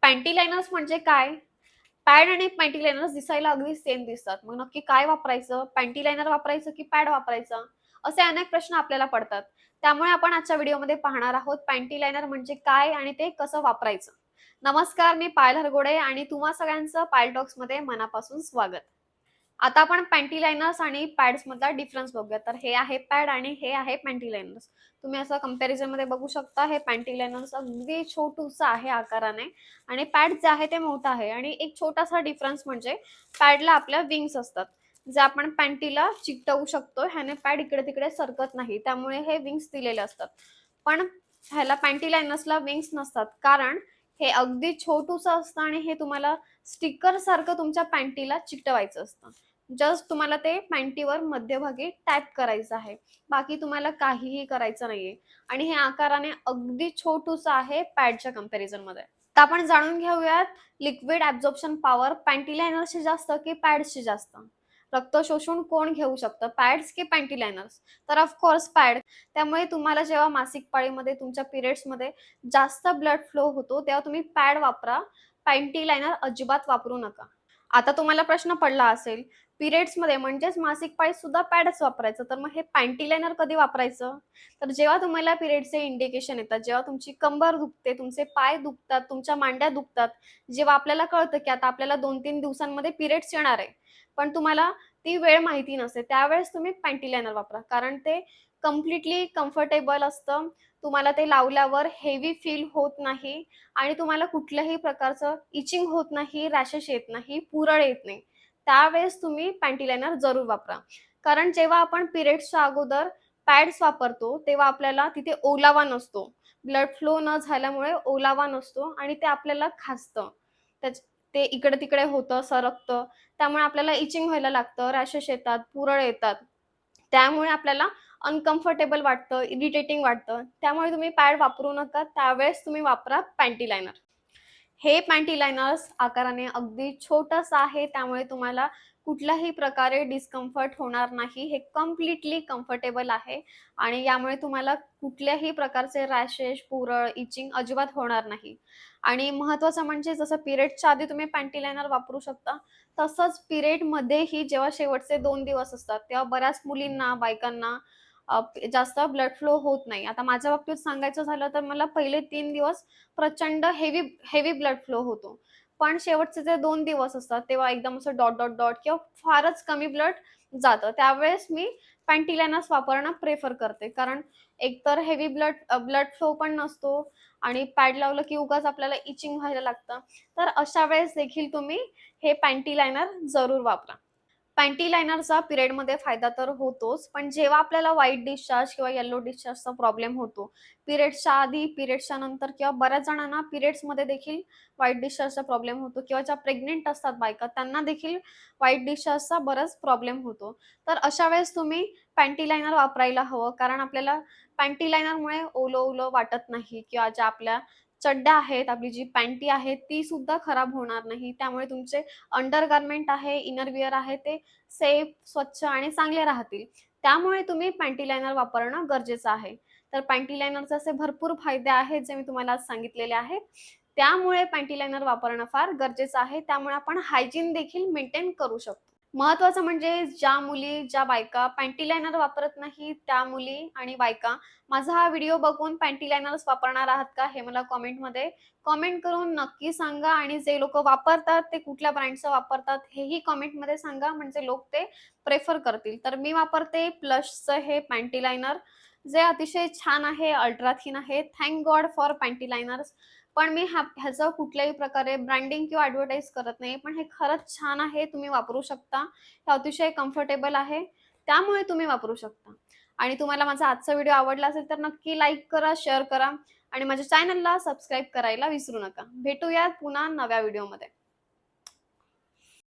Panty liners म्हणजे काय? Pad आणि पॅन्टी लाइनर्स दिसायला अगदी सेम दिसतात. मग नक्की काय वापरायचं? पॅन्टी लाइनर वापरायचं की पॅड वापरायचा? असे अनेक प्रश्न आपल्याला पडतात. त्यामुळे आपण आजच्या व्हिडिओमध्ये पाहणार आहोत पॅन्टी लाइनर म्हणजे काय आणि ते कसं वापरायचं. नमस्कार, मी पायल हरगोडे आणि तुम्हा सगळ्यांचं पायल टॉक्समध्ये मनापासून स्वागत. आता आपण पॅन्टी लाइनर्स आणि पॅड्स मधला डिफरन्स बघूया. तर हे आहे पॅड आणि हे आहे पॅन्टी लाइनर्स. तुम्ही असं कंपॅरिझन मध्ये बघू शकता. हे पॅन्टी लाइनर्स अगदी छोटूसं आहे आकाराने आणि पॅड जे आहे ते मोठं आहे आणि एक छोटासा डिफरन्स म्हणजे पॅडला आपल्या विंग्स असतात. जे आपण पॅन्टीला चिकटवू शकतो. ह्याने पॅड इकडे-तिकडे सरकत नाही. त्यामुळे हे विंग्स दिलेले असतात. पण ह्याला पॅन्टी लाइनर्सला विंग्स नसतात. कारण हे अगदी छोटूसं असतं आणि हे तुम्हाला स्टिकर सारखं तुमच्या पॅन्टीला चिकटवायचं असतं. जस्ट तुम्हाला ते पॅन्टीवर मध्यभागी टॅप करायचं आहे. बाकी तुम्हाला काहीही करायचं नाहीये आणि हे आकाराने अगदी छोटूसं आहे पॅडच्या कंपॅरिझनमध्ये. तर आपण जाणून घेऊयात लिक्विड ॲब्झॉर्प्शन पॉवर पॅन्टी लाइनर्सची जास्त की पॅड्सची जास्त? रक्त शोषून कोण घेऊ शकतं, पॅड्स की पॅन्टी लाइनर्स? तर ऑफ कोर्स पॅड. त्यामुळे तुम्हाला जेव्हा मासिक पाळीमध्ये तुमच्या पिरियड्समध्ये जास्त ब्लड फ्लो होतो, तेव्हा तुम्ही पॅड वापरा. पॅन्टी लाइनर अजिबात वापरू नका. आता तुम्हाला प्रश्न पडला असेल, पिरियड्समध्ये म्हणजेच मासिक पाळीत सुद्धा पॅडच वापरायचं, तर मग हे पॅन्टी लाइनर कधी वापरायचं? तर जेव्हा तुम्हाला पिरियडचे इंडिकेशन येतात, जेव्हा तुमची कंबर दुखते, तुमचे पाय दुखतात, तुमच्या मांड्या दुखतात, जेव्हा आपल्याला कळतं की आता आपल्याला 2-3 दिवसांमध्ये पिरियड्स येणार आहे, पण तुम्हाला ती वेळ माहिती नसते, त्यावेळेस तुम्ही पॅन्टी लाइनर वापरा. कारण ते कंप्लीटली कम्फर्टेबल असतं. तुम्हाला ते लावल्यावर हेवी फील होत नाही आणि तुम्हाला कुठल्याही प्रकारचं इचिंग होत नाही, रॅशेस येत नाही, पुरळ येत नाही. त्यावेळेस तुम्ही पॅन्टी लाइनर जरूर वापरा. कारण जेव्हा आपण पिरियड्सच्या अगोदर पॅड्स वापरतो, तेव्हा आपल्याला तिथे ओलावा नसतो. ब्लड फ्लो न झाल्यामुळे ओलावा नसतो आणि ते आपल्याला खाजतं. ते इकडे-तिकडे होतं, सरकतं. त्यामुळे आपल्याला इचिंग व्हायला लागतं, रॅशेस येतात, पुरळ येतात. त्यामुळे आपल्याला अनकम्फर्टेबल वाटतं, इरिटेटिंग वाटतं. त्यामुळे तुम्ही पॅड वापरू नका. त्यावेळेस तुम्ही वापरा पॅन्टी लाइनर. हे पॅन्टी लाइनर्स आकाराने अगदी छोटंसं आहे, त्यामुळे तुम्हाला कुठल्याही प्रकारे डिस्कम्फर्ट होणार नाही. हे कम्प्लीटली कम्फर्टेबल आहे आणि यामुळे तुम्हाला कुठल्याही प्रकारचे रॅशेस, पुरळ, इचिंग अजिबात होणार नाही. आणि महत्त्वाचं म्हणजे जसं पिरियडच्या आधी तुम्ही पॅन्टी लाइनर वापरू शकता, तसंच पिरियडमध्येही जेव्हा शेवटचे 2 दिवस असतात, तेव्हा बऱ्याच मुलींना, बायकांना जास्त ब्लड फ्लो होत नाही. आता माझ्या बाबतीत सांगायचं झालं तर मला पहिले 3 दिवस प्रचंड हेवी ब्लड फ्लो होतो. पण शेवटचे जे 2 दिवस असतात, तेव्हा एकदम असं डॉट किंवा फारच कमी ब्लड जातं. त्यावेळेस मी पॅन्टी लाइनर्स वापरणं प्रिफर करते. कारण एकतर हेवी ब्लड फ्लो पण नसतो आणि पॅड लावलं की उगाच आपल्याला इचिंग व्हायला लागतं. तर अशा वेळेस देखील तुम्ही हे पॅन्टी लाइनर जरूर वापरा. पॅन्टी लाइनरचा पिरियडमध्ये फायदा तर होतोच, पण जेव्हा आपल्याला व्हाईट डिस्चार्ज किंवा येलो डिस्चार्जचा प्रॉब्लेम होतो, पिरियड्सच्या आधी, पिरियड्सच्या नंतर किंवा बऱ्याच जणांना पिरियड्समध्ये देखील व्हाईट डिस्चार्जचा प्रॉब्लेम होतो किंवा ज्या प्रेग्नंट असतात बायका, त्यांना देखील व्हाईट डिस्चार्जचा बराच प्रॉब्लेम होतो. तर अशा वेळेस तुम्ही पॅन्टी लाइनर वापरायला हवं, कारण आपल्याला पॅन्टी लाइनरमुळे ओलं-ओलं वाटत नाही किंवा ज्या आपल्या चड्ड्या आहेत, आपली जी पॅन्टी आहे, ती सुद्धा खराब होणार नाही. त्यामुळे तुमचे अंडरगारमेंट आहे, इनर वेअर आहे, ते सेफ, स्वच्छ आणि चांगले राहतील. त्यामुळे तुम्ही पॅन्टी लाइनर वापरणं गरजेचं आहे. तर पॅन्टी लाइनरचे असे भरपूर फायदे आहेत, जे मी तुम्हाला आज सांगितलेले आहेत. त्यामुळे पॅन्टी लाइनर वापरणं फार गरजेचं आहे. त्यामुळे आपण हायजीन देखील मेंटेन करू शकतो. महत्त्वाचं म्हणजे ज्या मुली, ज्या बायका पॅन्टी लाइनर वापरत नाही, त्या मुली आणि बायका माझा हा व्हिडिओ बघून पॅन्टी लाइनर्स वापरणार आहात का? हे मला कमेंटमध्ये कमेंट करून नक्की सांगा आणि जे लोकं वापरतात, ते कुठल्या ब्रँडचं वापरतात हेही कमेंटमध्ये सांगा, म्हणजे लोक ते प्रिफर करतील. तर मी वापरते प्लसचं हे पॅन्टी लाइनर, जे अतिशय छान आहे, अल्ट्रा थिन आहे. Thank God for panty liners. पण मी ह्याचं कुठल्याही प्रकारे ब्रँडिंग किंवा ॲडव्हर्टाइज करत नाही. पण हे खरंच छान आहे, तुम्ही वापरू शकता. हे अतिशय कम्फर्टेबल आहे, त्यामुळे तुम्ही वापरू शकता. आणि तुम्हाला माझा आजचा व्हिडिओ आवडला असेल तर नक्की लाईक करा, शेअर करा आणि माझ्या चॅनलला सबस्क्राईब करायला विसरू नका. भेटूयात पुन्हा नव्या व्हिडिओमध्ये.